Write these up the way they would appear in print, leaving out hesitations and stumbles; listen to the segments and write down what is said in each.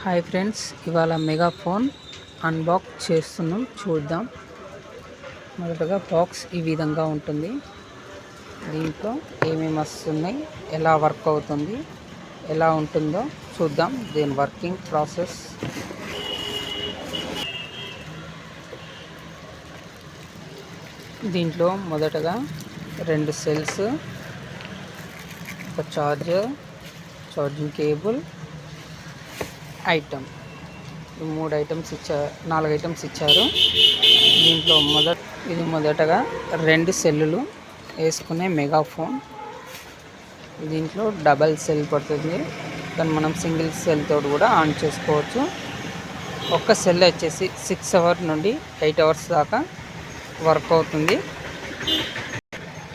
Hi friends, ఇవాళ megaphone unbox చేస్తున్నాం. చూద్దాం. మొదటగా బాక్స్ ఈ విధంగా ఉంటుంది. దీంట్లో ఏమేమి వస్తున్నాయి, ఎలా వర్క్ అవుతుంది, ఎలా ఉంటుందో చూద్దాం. దీని వర్కింగ్ ప్రాసెస్. దీంట్లో మొదటగా 2 సెల్స్, ఒక charger, charging cable, item, 3 items ఇచ్చారు, 4 ఐటమ్స్ ఇచ్చారు. దీంట్లో మొదటగా 2 సెల్లులు వేసుకునే మెగాఫోన్. దీంట్లో డబల్ సెల్ పడుతుంది, కానీ మనం సింగిల్ సెల్ తోటి కూడా ఆన్ చేసుకోవచ్చు. ఒక్క సెల్ వచ్చేసి 6 అవర్స్ నుండి 8 అవర్స్ దాకా వర్క్ అవుతుంది.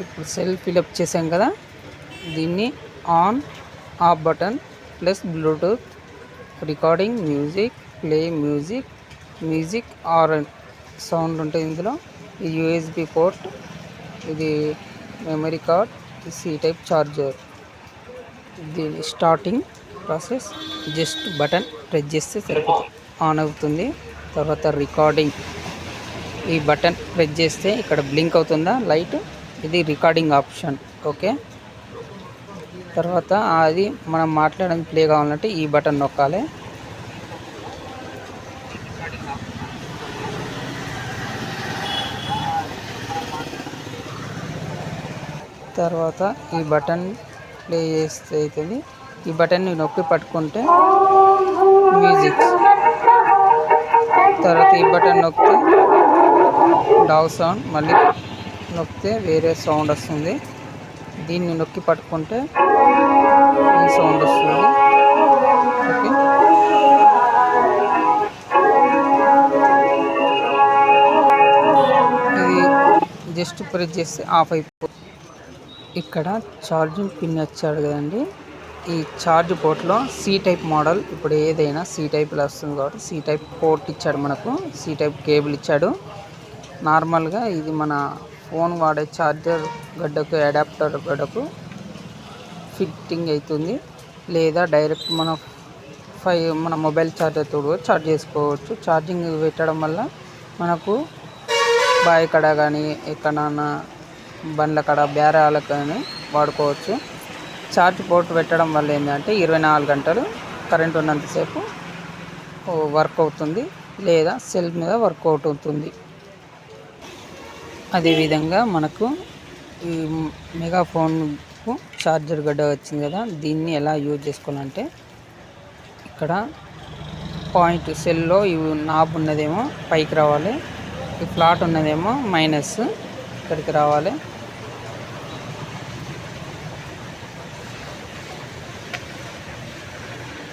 ఇప్పుడు సెల్ ఫిలప్ చేసాం కదా, దీన్ని on off button plus bluetooth, recording, music, play music or sound ఉంటుంది. ఇందులో ఇది యూఎస్బి పోర్ట్, ఇది memory card, C type charger. దీని starting process just button press చేస్తే సరిపోతుంది, ఆన్ అవుతుంది. తర్వాత రికార్డింగ్, ఈ బటన్ ప్రెస్ చేస్తే ఇక్కడ బ్లింక్ అవుతుందా లైట్, ఇది రికార్డింగ్ ఆప్షన్. ఓకే. తర్వాత అది మనం మాట్లాడడం ప్లే కావాలంటే ఈ బటన్ నొక్కాలి. తర్వాత ఈ బటన్ ప్లే చేస్తే అవుతుంది. ఈ బటన్ని నొక్కి పట్టుకుంటే మ్యూజిక్, తర్వాత ఈ బటన్ నొక్కితే డాగ్ సౌండ్, మళ్ళీ నొక్కితే వేరే సౌండ్ వస్తుంది. దీన్ని నొక్కి పట్టుకుంటే ఈ సౌండ్ వస్తుంది. ఓకే. ఇది జస్ట్ ప్రెస్ చేస్తే ఆఫ్ అయిపోతుంది. ఇక్కడ ఛార్జింగ్ పిన్ వచ్చాడు కదండి. ఈ ఛార్జ్ పోర్ట్లో సి టైప్ మోడల్, ఇప్పుడు ఏదైనా సి టైప్లో వస్తుంది కాబట్టి సి టైప్ పోర్ట్ ఇచ్చాడు మనకు, సి టైప్ కేబుల్ ఇచ్చాడు. నార్మల్గా ఇది మన ఫోన్ వాడే ఛార్జర్ గడ్డకు, అడాప్టర్ గడ్డకు ఫిట్టింగ్ అవుతుంది. లేదా డైరెక్ట్ మన మొబైల్ ఛార్జర్తో కూడా ఛార్జ్ చేసుకోవచ్చు. ఛార్జింగ్ పెట్టడం వల్ల మనకు బాయ్ కడ కానీ, ఎక్కడన్నా బండ్ల కడ, బేరాల కానీ వాడుకోవచ్చు. ఛార్జ్ పోర్ట్ పెట్టడం వల్ల ఏంటంటే 24 గంటలు కరెంట్ ఉన్నంతసేపు వర్క్ అవుతుంది, లేదా సెల్ మీద వర్కౌట్ అవుతుంది. అదేవిధంగా మనకు ఈ మెగాఫోన్కు ఛార్జర్ గడ్డ వచ్చింది కదా, దీన్ని ఎలా యూజ్ చేసుకోవాలంటే ఇక్కడ పాయింట్ సెల్లో ఈ నాబ్ ఉన్నదేమో పైకి రావాలి, ఈ ఫ్లాట్ ఉన్నదేమో మైనస్ ఇక్కడికి రావాలి.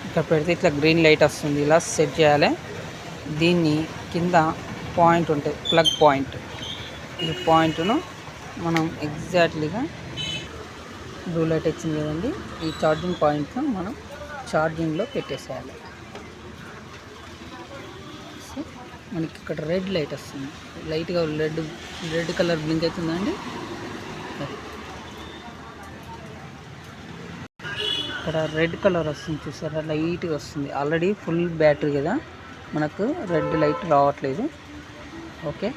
ఇక్కడ పెడితే ఇట్లా గ్రీన్ లైట్ వస్తుంది, ఇలా సెట్ చేయాలి. దీన్ని కింద పాయింట్ ఉంటుంది, ప్లగ్ పాయింట్. ఈ పాయింట్ను మనం ఎగ్జాక్ట్లీగా బ్లూ లైట్ వచ్చింది కదండి, ఈ ఛార్జింగ్ పాయింట్ను మనం ఛార్జింగ్లో పెట్టేసేయాలి. సో మనకి ఇక్కడ రెడ్ లైట్ వస్తుంది, లైట్గా రెడ్ కలర్ బ్లింక్ అవుతుందండి. ఇక్కడ రెడ్ కలర్ వస్తుంది, చూసారా, లైట్గా వస్తుంది. ఆల్రెడీ ఫుల్ బ్యాటరీ కదా, మనకు రెడ్ లైట్ రావట్లేదు. ఓకే.